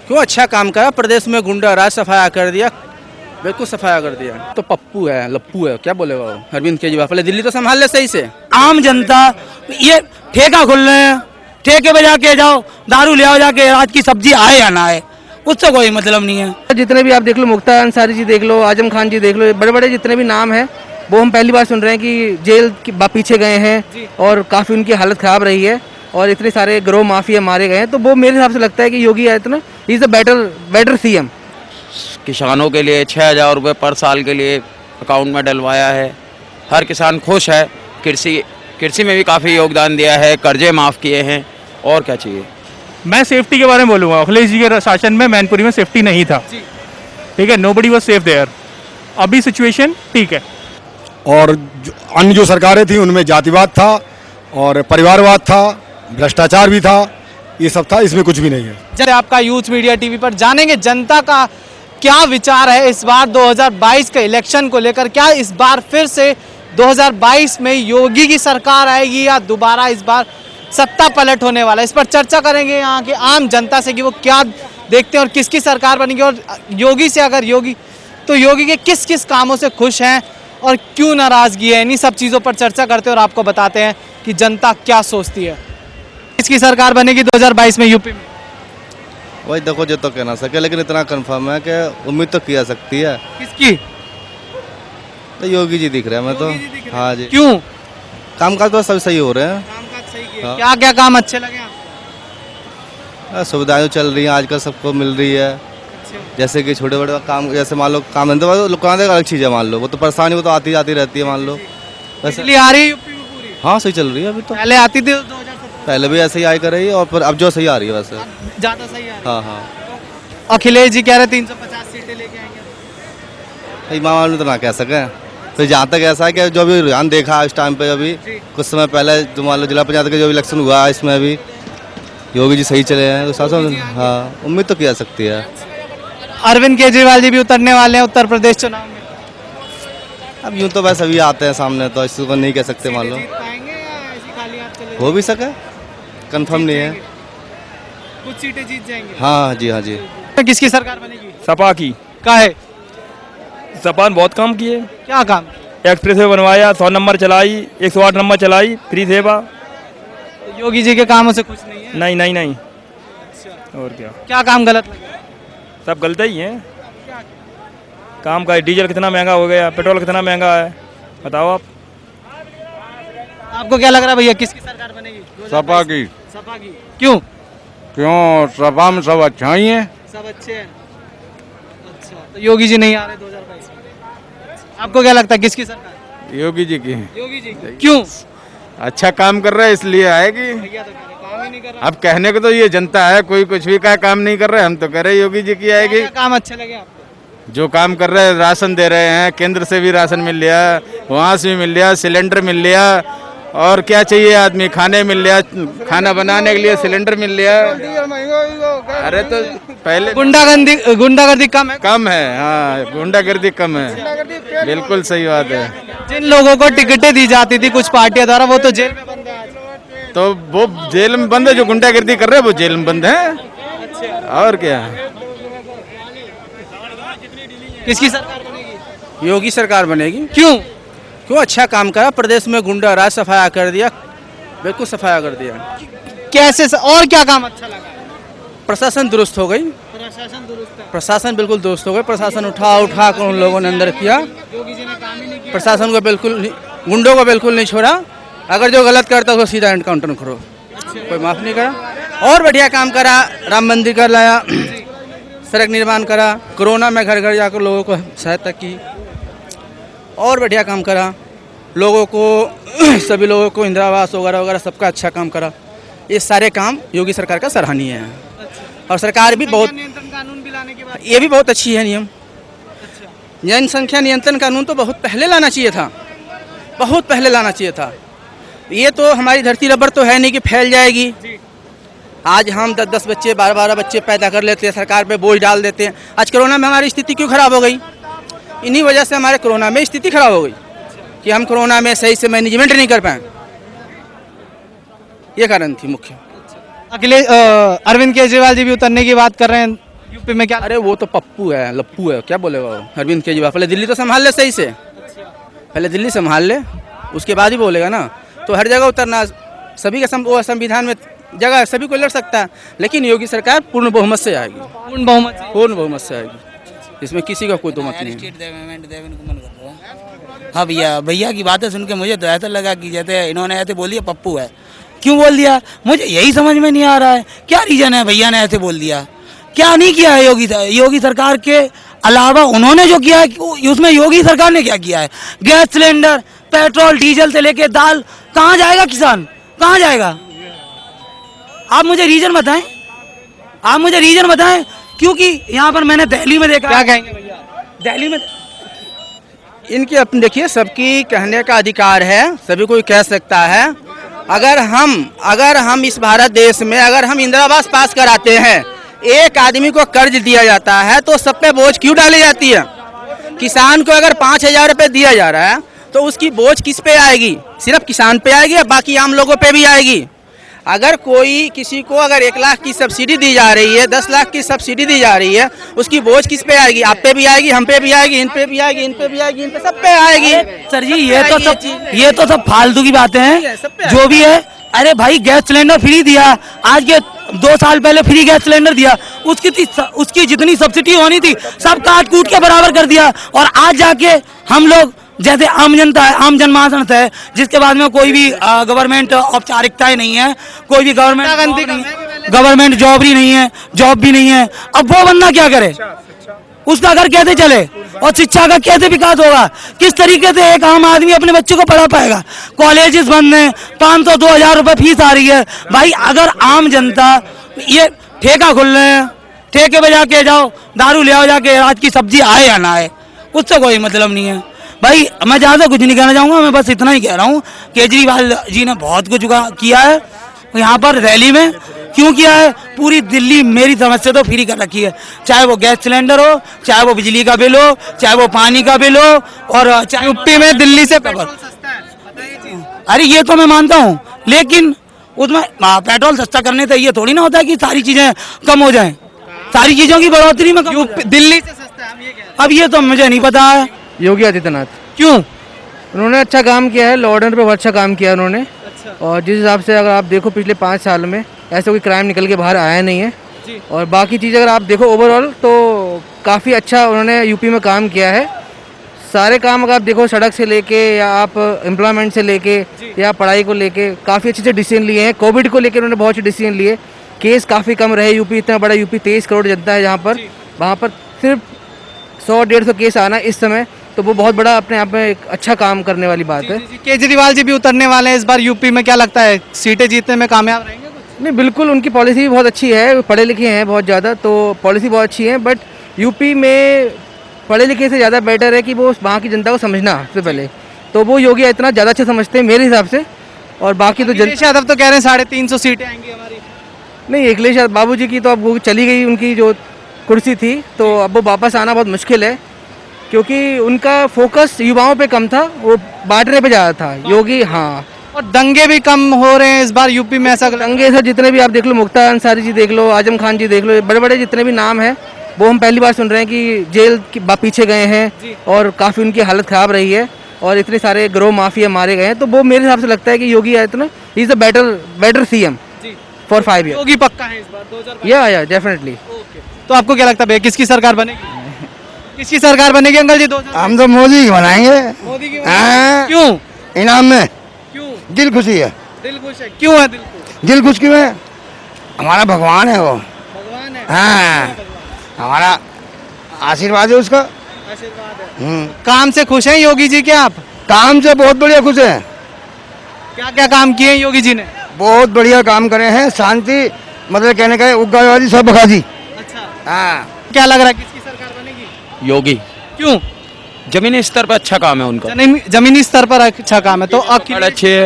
क्यों अच्छा काम करा, प्रदेश में गुंडा राज सफाया कर दिया, बिल्कुल सफाया कर दिया। तो पप्पू है, लप्पू है, क्या बोलेगा वो अरविंद केजरीवाल, पहले दिल्ली तो संभाल ले सही से। आम जनता ये ठेका खोल रहे हैं, ठेके पे जाके जाओ दारू ले आओ जाके, आज की सब्जी आए या ना आए उससे कोई मतलब नहीं है। जितने भी आप देख लो, मुख्तार अंसारी जी देख लो, आजम खान जी देख लो, बड़े बड़े जितने भी नाम हैं वो हम पहली बार सुन रहे हैं कि जेल के पीछे गए हैं और काफ़ी उनकी हालत ख़राब रही है और इतने सारे गिरोह माफिया मारे गए हैं। तो वो मेरे हिसाब से लगता है कि Yogi Adityanath is a better CM. किसानों के लिए 6,000 रुपये पर साल के लिए अकाउंट में डलवाया है, हर किसान खुश है। कृषि में भी काफ़ी योगदान दिया है, कर्जे माफ़ किए हैं, और क्या चाहिए। मैं सेफ्टी के बारे में बोलूँगा। अखिलेश जी के शासन में मैनपुरी में सेफ्टी नहीं था, ठीक है, नोबडी वाज सेफ देयर। अभी सिचुएशन ठीक है। और अन्य जो सरकारें थी उनमें जातिवाद था और परिवारवाद था, भ्रष्टाचार भी था, ये सब था, इसमें कुछ भी नहीं है। जैसे आपका यूथ मीडिया टीवी पर जानेंगे जनता का क्या विचार है इस बार 2022 के इलेक्शन को लेकर। क्या इस बार फिर से 2022 में योगी की सरकार आएगी या दोबारा इस बार सत्ता पलट होने वाला है, इस पर चर्चा करेंगे यहाँ के आम जनता से कि वो क्या देखते हैं और किसकी सरकार बनेगी। और योगी से अगर योगी तो योगी के किस किस कामों से खुश हैं और क्यों नाराजगी है, इन्हीं सब चीज़ों पर चर्चा करते हैं और आपको बताते हैं कि जनता क्या सोचती है। किसकी सरकार बनेगी 2022 में यूपी में? वही देखो, जो तो कह ना सके, लेकिन इतना कंफर्म है कि उम्मीद तो किया सकती है। किसकी? तो योगी जी दिख रहे हैं, मैं तो हाँ जी। क्यों? कामकाज तो सब सही हो रहे हैं। कामकाज सही किए। हाँ। क्या क्या काम अच्छे लगे आपको? सुविधाएं चल रही हैं आजकल, सबको मिल रही है। जैसे कि छोटे बड़े काम, जैसे मान लो काम धंधे अलग चीज़ है, मान लो वो तो परेशानी वो तो आती जाती रहती है, मान लो वैसे। बिजली आ रही है यूपी में पूरी? हाँ सही चल रही है अभी तो। पहले आती थी 2017, पहले भी ऐसे ही आई कर रही है और फिर अब जो सही आ रही है वैसे। ज्यादा सही आ रही है। हाँ हाँ। अखिलेश जी कह रहे 350 सीटें लेके आएंगे। इमाम में तो ना कह सकें। फिर जहाँ तक ऐसा है कि जो भी रुझान देखा इस टाइम पे, अभी कुछ समय पहले जो मान लो जिला पंचायत का जो इलेक्शन हुआ इसमें भी योगी जी सही चले हैं, तो शासन हाँ उम्मीद तो किया सकती है। अरविंद केजरीवाल जी भी उतरने वाले हैं उत्तर प्रदेश चुनाव में। अब यूँ तो वैसे भी आते हैं सामने, तो इसको नहीं कह सकते, मान लो हो भी सके, कंफर्म नहीं है। कुछ सीटें जीत जाएंगे। हाँ जी, हाँ जी। किसकी सरकार बनेगी? सपा की। का है? सपा ने बहुत काम किए, क्या काम? एक्सप्रेस वे बनवाया, 100 नंबर चलाई, 108 नंबर चलाई, फ्री सेवा। योगी जी के कामों से कुछ नहीं है? नहीं नहीं नहीं, और क्या क्या काम गलत लगे? सब गलत ही है। काम का डीजल कितना महंगा हो गया, पेट्रोल कितना महंगा है, बताओ आप। आपको क्या लग रहा है भैया, किसकी सरकार बनेगी? सपा की। सपा की। क्यों? क्यों, सपा में सब अच्छा ही है। सब अच्छे हैं। अच्छा, तो योगी जी नहीं आ रहे 2022 में। आपको क्या लगता है किसकी सरकार? योगी जी की। योगी जी। क्यों? अच्छा काम कर रहा है इसलिए आएगी। भैया तो कह रहे काम ही नहीं कर रहा। अब कहने को तो ये जनता है, कोई कुछ भी का काम नहीं कर रहा है, हम तो कह रहे योगी जी की आएगी। क्या काम अच्छे लगे आपको? जो काम कर रहे हैं, राशन दे रहे हैं, केंद्र से भी राशन मिल लिया, वहाँ से भी मिल लिया, सिलेंडर मिल लिया, और क्या चाहिए आदमी, खाने मिल लिया, खाना बनाने के लिए सिलेंडर मिल लिया। अरे तो पहले गुंडागर्दी कम है। कम है, हाँ गुंडागर्दी कम है, बिल्कुल सही बात है। जिन लोगों को टिकटें दी जाती थी कुछ पार्टियों द्वारा, वो तो जेल में बंद है आज। तो वो जेल में बंद है, जो गुंडागर्दी कर रहे हैं वो जेल में बंद है, और क्या। किसकी सरकार बनेगी? योगी सरकार बनेगी। क्यों? क्यों, अच्छा काम करा, प्रदेश में गुंडा राज सफाया कर दिया, बिल्कुल सफाया कर दिया। कैसे और क्या काम अच्छा लगा? प्रशासन दुरुस्त हो गई, प्रशासन दुरुस्त है। प्रशासन बिल्कुल दुरुस्त हो गई, प्रशासन उठा कर उन लोगों ने अंदर किया। योगी जी ने काम ही नहीं किया। प्रशासन को बिल्कुल गुंडों को बिल्कुल नहीं छोड़ा, अगर जो गलत करता उसको सीधा एनकाउंटर करो, कोई माफ नहीं करा। और बढ़िया काम करा, राम मंदिर कर लाया, सड़क निर्माण करा, कोरोना में घर घर जाकर लोगों को सहायता की, और बढ़िया काम करा, लोगों को सभी लोगों को इंदिरा आवास वगैरह वगैरह सबका अच्छा काम करा। ये सारे काम योगी सरकार का सराहनीय है। और सरकार भी बहुत, नियंत्रण कानून भी लाने के बाद ये भी बहुत अच्छी है नियम। जनसंख्या नियंत्रण कानून तो बहुत पहले लाना चाहिए था, बहुत पहले लाना चाहिए था। ये तो हमारी धरती रबर तो है नहीं कि फैल जाएगी। आज हम 10-10 बच्चे 12-12 बच्चे पैदा कर लेते हैं, सरकार पे बोझ डाल देते हैं। आज कोरोना में हमारी स्थिति क्यों खराब हो गई? इन्हीं वजह से हमारे कोरोना में स्थिति खराब हो गई कि हम कोरोना में सही से मैनेजमेंट नहीं कर पाए, ये कारण थी मुख्य। अखिलेश अरविंद केजरीवाल जी भी उतरने की बात कर रहे हैं यूपी में क्या? अरे वो तो पप्पू है, लप्पू है, क्या बोलेगा वो अरविंद केजरीवाल। पहले दिल्ली तो संभाल ले सही से, पहले दिल्ली संभाल ले, उसके बाद ही बोलेगा ना। तो हर जगह उतरना, सभी का वो संविधान में जगह है, सभी को लड़ सकता है, लेकिन योगी सरकार पूर्ण बहुमत से आएगी, पूर्ण बहुमत से आएगी, इसमें किसी का कोई दो मत नहीं है। हाँ भैया, भैया की बातें सुन के मुझे तो ऐसा लगा कि जैसे इन्होंने ऐसे बोल दिया पप्पू है। क्यों बोल दिया मुझे यही समझ में नहीं आ रहा है, क्या रीजन है भैया ने ऐसे बोल दिया? क्या नहीं किया है योगी सरकार के अलावा उन्होंने जो किया है उसमें योगी सरकार ने क्या किया है? गैस सिलेंडर, पेट्रोल डीजल से लेके दाल, कहाँ जाएगा किसान, कहाँ जाएगा? आप मुझे रीजन बताएं, आप मुझे रीजन बताएं, क्योंकि यहाँ पर मैंने दिल्ली में देखा। क्या कहेंगे भैया? दिल्ली में इनकी अपनी देखिए, सबकी कहने का अधिकार है, सभी कोई कह सकता है। अगर हम इस भारत देश में अगर हम इंदिरा आवास पास कराते हैं, एक आदमी को कर्ज दिया जाता है तो सब पे बोझ क्यों डाली जाती है? किसान को अगर 5,000 रुपये दिया जा रहा है तो उसकी बोझ किस पे आएगी? सिर्फ किसान पे आएगी या बाकी आम लोगों पे भी आएगी? अगर कोई किसी को अगर 1 लाख की सब्सिडी दी जा रही है, 10 लाख की सब्सिडी दी जा रही है, उसकी बोझ किस पे आएगी? आप पे भी आएगी, हम पे भी आएगी, इन पे भी आएगी, इन पे भी आएगी, इन पे सब पे आएगी। सर जी ये तो सब फालतू की बातें हैं, जो भी है। अरे भाई गैस सिलेंडर फ्री दिया, आज के 2 साल पहले फ्री गैस सिलेंडर दिया, उसकी जितनी सब्सिडी होनी थी सब काट कूट के बराबर कर दिया। और आज जाके हम लोग जैसे आम जनता है, आम जनमानस है, जिसके बाद में कोई भी गवर्नमेंट औपचारिकताएं नहीं है, कोई भी गवर्नमेंट जॉब भी नहीं है, अब वो बंदा क्या करे? उसका घर कैसे चले और शिक्षा का कैसे विकास होगा? किस तरीके से एक आम आदमी अपने बच्चों को पढ़ा पाएगा? कॉलेजेस बंद हैं, 500-2,000 रुपए फीस आ रही है। भाई अगर आम जनता, ये ठेका खुल रहे हैं, ठेके पे जाके जाओ, दारू ले आओ जाके, आज की सब्जी आए या ना आए, उससे कोई मतलब नहीं है। भाई मैं ज़्यादा कुछ नहीं कहना चाहूँगा, मैं बस इतना ही कह रहा हूँ, केजरीवाल जी ने बहुत कुछ किया है यहाँ पर रैली में। क्यों किया है? पूरी दिल्ली मेरी समझ से तो फ्री कर रखी है, चाहे वो गैस सिलेंडर हो, चाहे वो बिजली का बिल हो, चाहे वो पानी का बिल हो, और चाहे यूपी में दिल्ली से अरे ये तो मैं मानता हूँ, लेकिन उसमें पेट्रोल सस्ता करने से ये थोड़ी ना होता है कि सारी चीजें कम हो जाएं, सारी चीजों की बढ़ोतरी में दिल्ली से सस्ता है, हम ये कह रहे हैं। अब ये तो मुझे नहीं पता है। योगी आदित्यनाथ, क्यों? उन्होंने अच्छा काम किया है, लॉ ऑर्डर पे बहुत अच्छा काम किया उन्होंने। और जिस हिसाब से अगर आप देखो पिछले 5 साल में ऐसा कोई क्राइम निकल के बाहर आया नहीं है। और बाकी चीज़ अगर आप देखो ओवरऑल तो काफ़ी अच्छा उन्होंने यूपी में काम किया है। सारे काम अगर आप देखो, सड़क से लेके या आप एम्प्लॉयमेंट से लेके या पढ़ाई को लेके काफ़ी अच्छे डिसीजन लिए हैं। कोविड को लेकर उन्होंने बहुत अच्छे डिसीजन लिए, केस काफ़ी कम रहे। यूपी इतना बड़ा, यूपी 23 करोड़ जनता है जहाँ पर, वहाँ पर सिर्फ 100-150 केस आना इस समय, तो वो बहुत बड़ा अपने आप में एक अच्छा काम करने वाली बात है। केजरीवाल जी भी उतरने वाले हैं इस बार यूपी में, क्या लगता है सीटें जीतने में कामयाब रहेंगे? नहीं, बिल्कुल उनकी पॉलिसी भी बहुत अच्छी है, पढ़े लिखे हैं बहुत ज़्यादा, तो पॉलिसी बहुत अच्छी है। बट यूपी में पढ़े लिखे से ज़्यादा बेटर है कि वो वहाँ की जनता को समझना सबसे पहले, तो वो योगी इतना ज़्यादा अच्छा समझते हैं मेरे हिसाब से। और बाकी तो अखिलेश यादव तो कह रहे हैं 350 सीटें आएंगी हमारी। नहीं, अखिलेश यादव बाबू जी की तो अब वो चली गई, उनकी जो कुर्सी थी, तो अब वो वापस आना बहुत मुश्किल है, क्योंकि उनका फोकस युवाओं पे कम था, वो बांटने पे ज़्यादा था। योगी, हाँ, और दंगे भी कम हो रहे हैं इस बार यूपी में, ऐसा दंगे सर जितने भी आप देख लो, मुख्तार अंसारी जी देख लो, आजम खान जी देख लो, बड़े बड़े जितने भी नाम हैं वो हम पहली बार सुन रहे हैं कि जेल के पीछे गए हैं और काफ़ी उनकी हालत ख़राब रही है और इतने सारे गिरोह माफिया मारे गए हैं। तो वो मेरे हिसाब से लगता है कि Yogi Adityanath he is a better CM for 5 year. Yogi पक्का है इस बार 2022? या डेफिनेटली। तो आपको क्या लगता है भैया, किसकी सरकार बनेगी? किसकी सरकार बनेगी अंकल जी? 2022 हम तो मोदी की बनाएंगे। मोदी की। हाँ। क्यों? इनाम में क्यों? दिल खुशी है। दिल खुश है, क्यों है दिल खुश? दिल खुश क्यों है? हमारा भगवान है वो। भगवान है। हाँ, हमारा आशीर्वाद है उसका। आशीर्वाद है। काम से खुश हैं योगी जी क्या आप? काम से बहुत बढ़िया खुश है। क्या क्या काम किए हैं योगी जी ने? बहुत बढ़िया काम करे हैं। शांति, मतलब कहने का उग्रवादी सब भगा दी। अच्छा, हाँ। क्या लग रहा है किसकी सरकार बनेगी? योगी। क्यों? जमीनी स्तर पर अच्छा काम है उनका, जमीनी स्तर पर अच्छा काम है, तो अच्छे।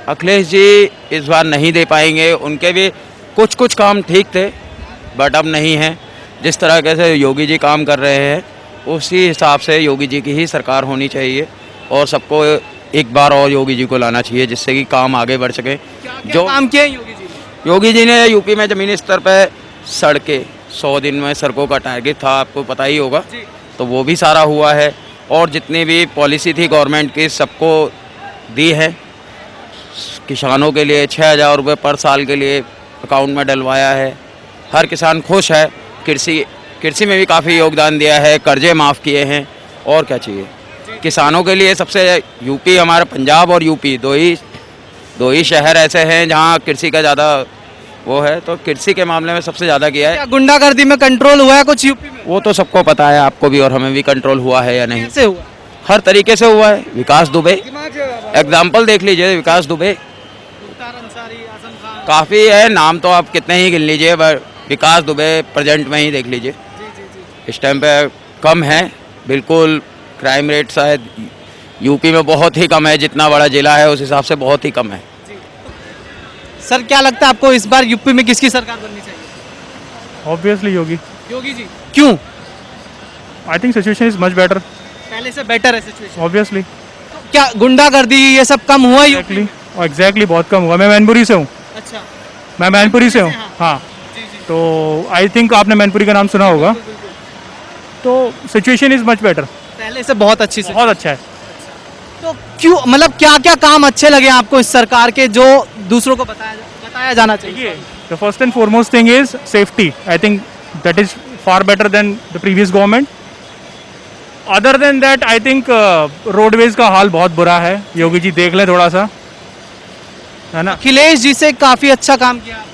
अखिलेश जी इस बार नहीं दे पाएंगे, उनके भी कुछ काम ठीक थे बट अब नहीं है। जिस तरह से योगी जी काम कर रहे हैं उसी हिसाब से योगी जी की ही सरकार होनी चाहिए और सबको एक बार और योगी जी को लाना चाहिए, जिससे कि काम आगे बढ़ सके। जो काम किए योगी जी? योगी जी ने यूपी में ज़मीनी स्तर पर सड़कें, 100 दिन में सड़कों का टारगेट था, आपको पता ही होगा, तो वो भी सारा हुआ है। और जितनी भी पॉलिसी थी गवर्नमेंट की सबको दी है। किसानों के लिए 6,000 रुपये पर साल के लिए अकाउंट में डलवाया है। हर किसान खुश है। कृषि में भी काफ़ी योगदान दिया है, कर्जे माफ़ किए हैं। और क्या चाहिए किसानों के लिए? सबसे यूपी, हमारा पंजाब और यूपी दो ही शहर ऐसे हैं जहाँ कृषि का ज़्यादा वो है, तो कृषि के मामले में सबसे ज़्यादा किया है। क्या गुंडागर्दी में कंट्रोल हुआ है कुछ यूपी में? वो तो सबको पता है, आपको भी और हमें भी कंट्रोल हुआ है या नहीं। कैसे हुआ? हर तरीके से हुआ है। विकास दुबे एग्जाम्पल देख लीजिए, विकास दुबे काफ़ी है, नाम तो आप कितने ही गिन लीजिए, विकास दुबे प्रेजेंट में ही देख लीजिए, इस टाइम पे कम है बिल्कुल। क्राइम रेट शायद यूपी में बहुत ही कम है, जितना बड़ा जिला है उस हिसाब से बहुत ही कम है। सर क्या लगता है आपको इस बार यूपी में किसकी सरकार बननी चाहिए? ऑब्वियसली योगी। योगी जी। क्यों? I think situation is much better. पहले से बेटर है सिचुएशन। ऑब्वियसली। क्या गुंडागर्दी ये सब कम हुआ यूपी? एग्जैक्टली बहुत कम हुआ। मैं मैनपुरी से हूँ। अच्छा। मैं मैनपुरी से हूँ। हाँ। तो आई थिंक आपने मैनपुरी का नाम सुना होगा। तो सिचुएशन इज मच बेटर। पहले से बहुत अच्छी से। बहुत अच्छा है। तो क्यों, मतलब क्या क्या काम अच्छे लगे आपको इस सरकार के जो दूसरों को बताया जाना चाहिए? The first and foremost thing is safety. I think that is far better than the previous government. Other than that, I think roadways का हाल बहुत बुरा है। योगी जी देख लें थोड़ा सा, है ना। अखिलेश जी से काफी अच्छा काम किया।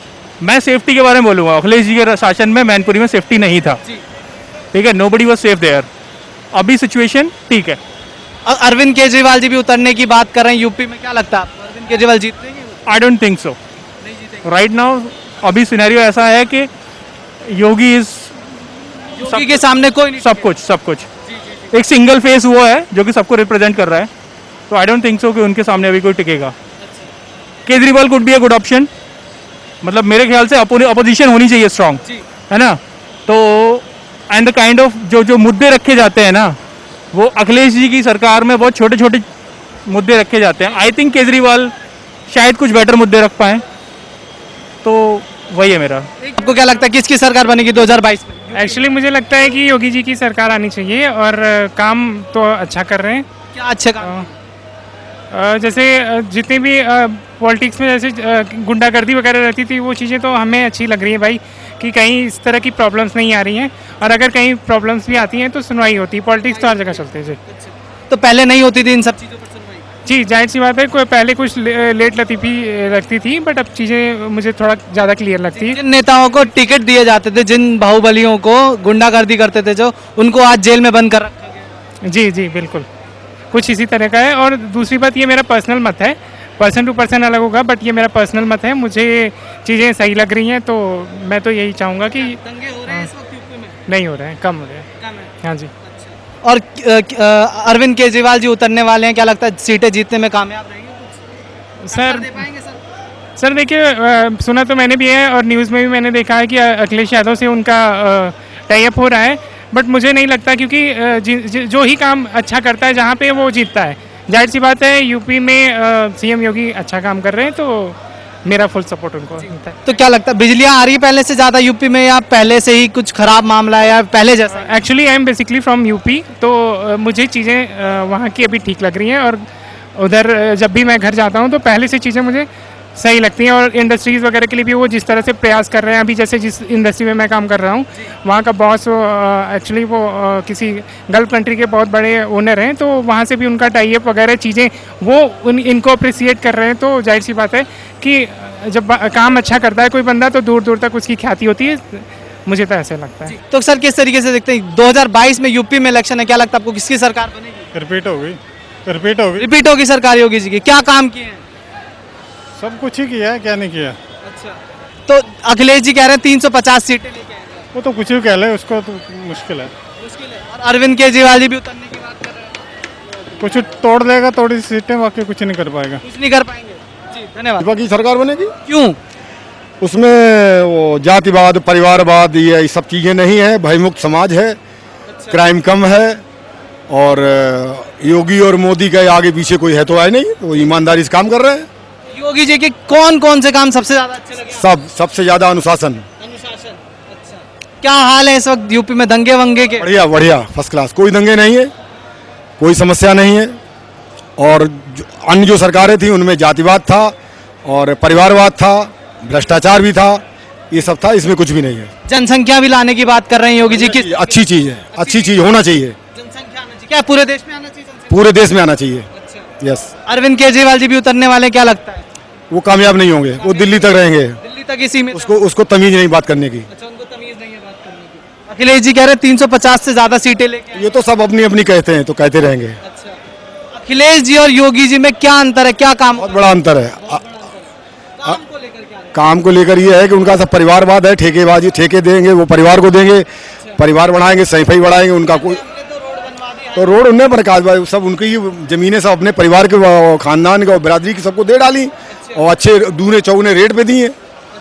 मैं सेफ्टी के बारे में बोलूँगा। अखिलेश जी के शासन में मैनपुरी में सेफ्टी नहीं था, ठीक है, nobody was safe there. अभी सिचुएशन ठीक है। अरविंद केजरीवाल जी भी उतरने की बात कर रहे हैं यूपी में, क्या लगता है आपको अरविंद केजरीवाल जीतेंगे? I don't think so. Right now अभी सिनेरियो ऐसा है कि योगी के सामने कोई नहीं, सब कुछ एक सिंगल फेस वो है जो कि सबको रिप्रेजेंट कर रहा है। तो आई डोंट थिंक सो कि उनके सामने अभी कोई टिकेगा। Kejriwal could be a good option, मतलब मेरे ख्याल से अपोजिशन होनी चाहिए स्ट्रांग, है ना। तो एंड द काइंड ऑफ जो मुद्दे रखे जाते हैं ना, वो अखिलेश जी की सरकार में बहुत छोटे छोटे मुद्दे रखे जाते हैं। आई थिंक केजरीवाल शायद कुछ बेटर मुद्दे रख पाएँ, तो वही है मेरा। आपको क्या लगता है किसकी सरकार बनेगी 2022 में? एक्चुअली मुझे लगता है कि योगी जी की सरकार आनी चाहिए और काम तो अच्छा कर रहे हैं। क्या अच्छे काम? जैसे जितने भी पॉलिटिक्स में जैसे गुंडागर्दी वगैरह रहती थी, वो चीज़ें तो हमें अच्छी लग रही है भाई, कि कहीं इस तरह की प्रॉब्लम्स नहीं आ रही हैं, और अगर कहीं प्रॉब्लम्स भी आती हैं तो सुनवाई होती है। पॉलिटिक्स तो हर जगह चलती है जी। तो पहले नहीं होती थी इन सब चीज़ों पर सुनवाई? जी, जाहिर सी बात है, कोई पहले कुछ लेट लतीफ़ी लगती थी, बट अब चीज़ें मुझे थोड़ा ज़्यादा क्लियर लगती है। जिन नेताओं को टिकट दिए जाते थे, जिन बाहुबलियों को गुंडागर्दी करते थे जो, उनको आज जेल में बंद कर रखा गया। जी जी बिल्कुल, कुछ इसी तरह का है। और दूसरी बात, ये मेरा पर्सनल मत है, पर्सन टू पर्सन अलग होगा, बट ये मेरा पर्सनल मत है। मुझे चीज़ें सही लग रही हैं, तो मैं तो यही चाहूँगा कि दंगे हो रहे हैं इस वक्त यूपी में? नहीं हो रहे हैं, कम हो रहे हैं। कम है। हाँ जी। और अरविंद केजरीवाल जी उतरने वाले हैं, क्या लगता है सीटें जीतने में कामयाब रहेंगे? सर दे पाएंगे सर? सर देखिए, सुना तो मैंने भी है और न्यूज़ में भी मैंने देखा है कि अखिलेश यादव से उनका टाई अप हो रहा है, बट मुझे नहीं लगता, क्योंकि जो ही काम अच्छा करता है जहाँ पे वो जीतता है। जाहिर सी बात है, यूपी में सीएम योगी अच्छा काम कर रहे हैं, तो मेरा फुल सपोर्ट उनको मिलता है। तो क्या लगता है बिजलियाँ आ रही है पहले से ज़्यादा यूपी में, या पहले से ही कुछ खराब मामला है, या पहले जैसा? Actually I am basically from UP, तो मुझे चीज़ें वहाँ की अभी ठीक लग रही हैं, और उधर जब भी मैं घर जाता हूँ तो पहले से चीज़ें मुझे सही लगती हैं। और इंडस्ट्रीज़ वगैरह के लिए भी वो जिस तरह से प्रयास कर रहे हैं, अभी जैसे जिस इंडस्ट्री में मैं काम कर रहा हूँ, वहाँ का बॉस एक्चुअली वो किसी गल्फ कंट्री के बहुत बड़े ओनर हैं, तो वहाँ से भी उनका टाई अप वगैरह चीज़ें वो इनको अप्रिसिएट कर रहे हैं। तो जाहिर सी बात है कि जब काम अच्छा करता है कोई बंदा, तो दूर दूर तक उसकी ख्याति होती है, मुझे तो ऐसे लगता है। तो सर किस तरीके से देखते हैं 2022 में यूपी में इलेक्शन है, क्या लगता है आपको किसकी सरकार बनेगी? रिपीट होगी सरकार योगी जी की? क्या काम किए हैं? सब कुछ ही किया है, क्या नहीं किया। अच्छा, तो अखिलेश जी कह रहे हैं 350 सीटें लेके आएंगे। वो तो कुछ भी कह ले, उसको तो मुश्किल है। और अरविंद केजरीवाल जी भी उतरने की बात कर रहे हैं। कुछ तोड़ देगा थोड़ी सीटें, बाकी कुछ नहीं कर पाएगा। कुछ नहीं कर पाएंगे। जी धन्यवाद। की सरकार बनेगी। क्यों? उसमें वो जातिवाद, परिवारवाद, ये सब चीज़ें नहीं है, भयमुक्त समाज है, क्राइम कम है, और योगी और मोदी का आगे पीछे कोई है तो है नहीं, वो ईमानदारी से काम कर रहे हैं। योगी जी के कौन कौन से काम सबसे ज्यादा अच्छे लगे? सबसे ज़्यादा अनुशासन। अनुशासन। अच्छा, क्या हाल है इस वक्त यूपी में दंगे वंगे के? बढ़िया बढ़िया फर्स्ट क्लास, कोई दंगे नहीं है, कोई समस्या नहीं है। और अन्य जो सरकारें थी उनमें जातिवाद था और परिवारवाद था, भ्रष्टाचार भी था, ये सब था, इसमें कुछ भी नहीं है। जनसंख्या भी लाने की बात कर रहे हैं योगी जी की। अच्छी चीज़ है, अच्छी चीज़ होना चाहिए, जनसंख्या आना चाहिए, क्या पूरे देश में आना चाहिए जनसंख्या? पूरे देश में आना चाहिए। यस, अरविंद केजरीवाल जी भी उतरने वाले, क्या लगता है? वो कामयाब नहीं होंगे, वो दिल्ली तक रहेंगे, दिल्ली तक इसी में? उसको तमीज नहीं बात करने की। अच्छा, उनको तमीज नहीं है बात करने की। अखिलेश जी कह रहे 350 से ज्यादा सीटें लेके आए। ये तो सब अपनी अपनी कहते हैं, तो कहते रहेंगे। अखिलेश जी और योगी जी में क्या अंतर है, क्या काम? बहुत बड़ा अंतर है। काम को लेकर क्या है? काम को लेकर ये है कि उनका सब परिवारवाद है, ठेकेबाजी, ठेके देंगे वो परिवार को देंगे, परिवार बढ़ाएंगे, सैफई बढ़ाएंगे, उनका कोई तो रोड उनने पर काज सब उनकी जमीनें सब अपने परिवार के खानदान के और बिरादरी की सबको दे डाली और अच्छे दूने चौगुने रेट पे दी हैं।